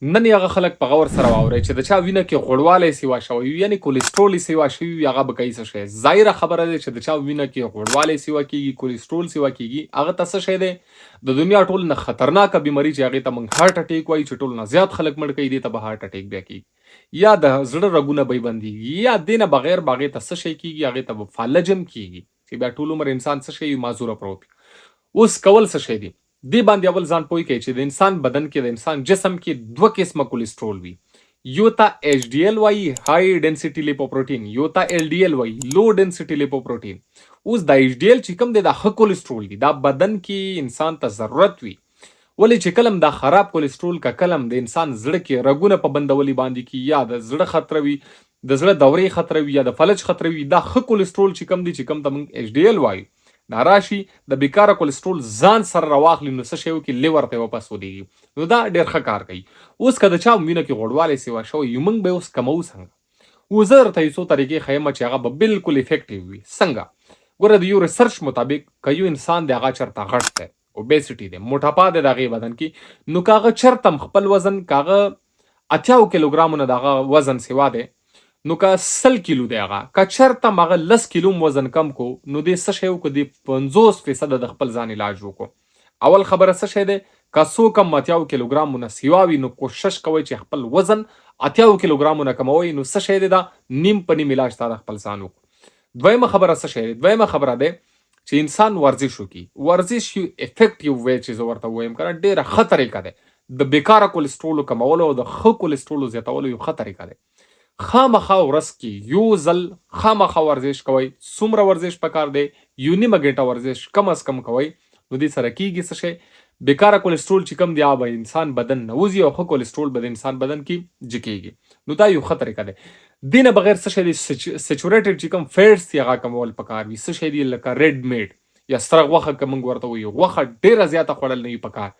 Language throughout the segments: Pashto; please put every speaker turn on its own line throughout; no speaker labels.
نن هغه خلک په غور سره واورئ چې د چا وینه کې غوړوالی سیوا شوی وي، یعنې کولیسټرول یې سیوا شوي وي، هغه به کوي څه شی. ظاهره خبره ده چې د چا وینه کې غوړوالی سیوا کېږي، کولیسټرول سیوا کېږي، هغه ته څه شی دی؟ د دنیا ټول نه خطرناکه بیماري چې هغې ته موږ هارټ اټیک وایي، چې ټول نه زیات خلک مړ کوي، دې ته به هارټ اټیک بیا کېږي، یا د زړه رګونه به یې بندېږي، یا دې نه بغیر به هغې ته څه شی کېږي؟ هغې ته به فالج هم کېږي، چې بیا ټول عمر انسان څه شی وي؟ معذوره پروت وي. اوس کول څه شی دي؟ دې باندې اول ځان پوه کړئ چې د انسان بدن کې، د انسان جسم کې دوه قسمه کولیسټرول وي. یو ته ایچ ډي ال وایي، های ډنسټي لیپوپروټین، یو ته ایل ډي ال وایي، لو ډنسټي لیپوپروټین. اوس دا ایچ ډي ال چې کوم دی دا ښه کولیسټرول دی، دا بدن کې انسان ته ضرورت وي. ولې چې کلم دا خراب کولیسټرول که کلم د انسان زړه کې رګونه په بندولي باندې کې، یا د زړه خطر وي، د زړه دورې خطر وي، یا د فلج خطر وي، دا ښه کولیسټرول چې کوم دی، چې کوم ته موږ ایچ ډي ال وایو، دا راشي د بیکاره کولیسټرول ځان سره راواخلي، نو څه شی وکړي؟ لیور ته واپس ودرېږي. نو دا ډېر ښه کار کوي. اوس که د چا وینه کې غوړوالی سیوا شوی وي، موږ به یې اوس کموو څنګه؟ اوس زه درته یو څو طریقې ښیم چې هغه به بالکل افیکټیو وي. څنګه؟ ګوره، د یو ریسرچ مطابق که یو انسان دی هغه چېرته غټ دی، اوبیسټي دی، موټاپا دی د هغې بدن کې، نو که هغه چېرته خپل وزن، که هغه 80 کیلوګرامونه د هغه وزن سیوا دی، نو که 100 کیلو دی هغه، که چېرته هم هغه 10 کیلو هم وزن کم کو، نو دې څه شی وکړو؟ دې 50% د خپل ځان علاج وکړو. اول خبره څه شی دی؟ که څوک هم 80 کیلوګرامونه سیوا وي، نو کوشش کوئ چې خپل وزن 80 کیلوګرامونه کموئ. نو څه شی دی دا؟ نیم په نیم علاج تا د خپل ځان وکړو. دویمه خبره څه شی دی؟ دویمه خبره دی چې انسان ورزش وکړي. ورزش یو افیکټیو وی چې زه ورته ووایم که نه، ډېره ښه طریقه دی د بیکاره کولیسټرولو کمولو او د ښه کولیسټرولو زیاتولو. یو ښه طریقه دی. خامخا ورځ کې یو ځل خامخا ورزش کوئ. څومره ورزش پکار دی؟ یو نیمه ګنټه ورزش کم از کم کوئ. نو دې سره کېږي څه شی؟ بیکاره کولیسټرول چې کوم دی هغه به انسان بدن نه وځي، او ښه کولیسټرول به د انسان بدن کې جګېږي. نو دا یو ښه طریقه دی. دې نه بغیر څه شی دی؟ سیچوریټډ چې کوم فیټس دي هغه کمول پکار وي. څه شی دی؟ لکه ریډ میټ یا سره غوښه که موږ ورته وایو، غوښه ډېره زیاته خوړل نه وي پکار.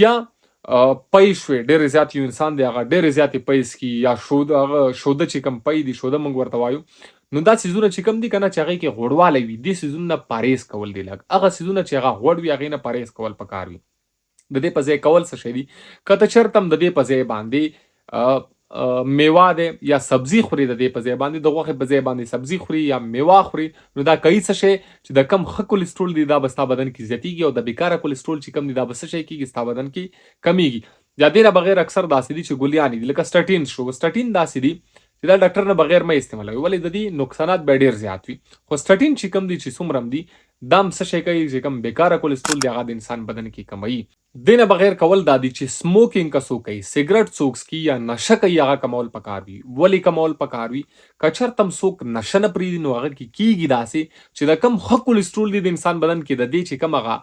یا پی شوې ډېرې زیات، یو انسان دی هغه ډېرې زیاتې پی څکي، یا هغه شوده چې کوم پی دي، شوده موږ ورته وایو. نو دا څیزونه چې کوم دي که نه، چې هغې کې غوړوالی وي، دې څیزونو نه پرهیز کول دي. لږ هغه څیزونه چې هغه غوړ وي هغې نه پرهیز کول پکار وي. د دې په ځای کول څه شی دي؟ که ته چېرته هم د دې په ځای باندې میوه دی یا سبزي خوري، د دې په ځای باندې د غوښې په ځای باندې سبزي خوري یا میوه خوري، نو دا کوي څه شی؟ چې د کم ښه کولیسټرول دی دا به ستا بدن کې زیاتېږي، او د بیکاره کولیسټرول چې کم دی دا به څه شی کېږي؟ ستا بدن کې کمیږي. یا دې نه بغیر اکثر داسې دي چې ګولیانې دي، لکه سټاټین شو. سټاټین داسې دي چې دا ډاکټر نه بغیر مه استعمالوي، ولې د دې نقصانات به ډېر زیات وي. خو سټاټین چې کوم دی، چې څومره هم دي، دا هم څه شی کوي؟ چې کوم بیکاره کولیسټرول دی هغه د انسان بدن کې کموي. دې نه بغیر کول دا دي چې سموکینګ که څوک کوي، سګرټ څوک څکي یا نشه کوي، هغه کمول پکار وي. ولې کمول پکار وي؟ که چېرته هم څوک نشه نه پرېږدي، نو هغه کې کېږي داسې چې د کم ښه کولیسټرول دی د انسان بدن کې، د دې چې کوم هغه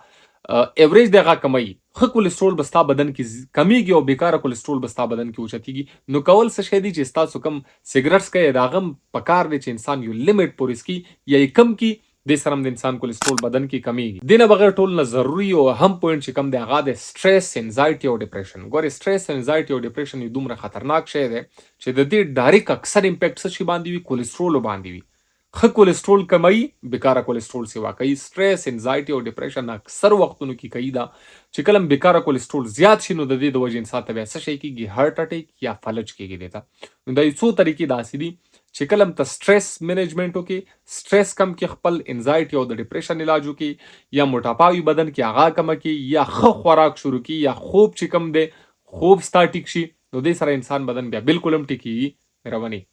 ایوریج دی هغه کموي. ښه کولیسټرول به ستا بدن کې کمیږي، او بیکاره کولیسټرول به ستا بدن کې اوچتېږي. نو کول څه شی دی؟ چې ستاسو کم سګرټس کوي، د هغه هم پکار دی چې انسان یو لیمټ پورې څکي یا یې کم کړي. دې سره هم د انسان کولیسټرول بدن کې کمیږي. دې نه بغیر ټول نه ضروري او اهم پوینټ چې کوم دی هغه د سټریس، انزایټي او ډپریشن. ګورې، سټریس، انزایټي او ډپریشن یو دومره خطرناک شی دی چې د دې ډایرکټ اکثر امپیکټ څه شي باندې وي؟ کولیسټرولو باندې وي. ښه کولیسټرول کموي، بیکاره کولیسټرول سیوا کوي. سټریس، انزایټي او ډپریشن اکثر وختونو کې کوي دا چې کله بیکاره کولیسټرول زیات شي، نو د دې د وجې انسان ته بیا څه شی کېږي؟ هارټ اټیک یا فلج کېږي دې ته. نو دا یو څو طریقې داسې دي چې کله هم ته سټریس مینجمنټ وکړي، سټریس کم کې، خپل انزایټي او د ډپریشن علاج وکړي، یا موټاپا وي بدن کې هغه کمه کړي، یا ښه خوراک شروع کړي، یا خوب چې کم دی خوب ستا ټیک شي، نو دې سره انسان بدن بیا بالکل هم ټیکېږي. مهرباني.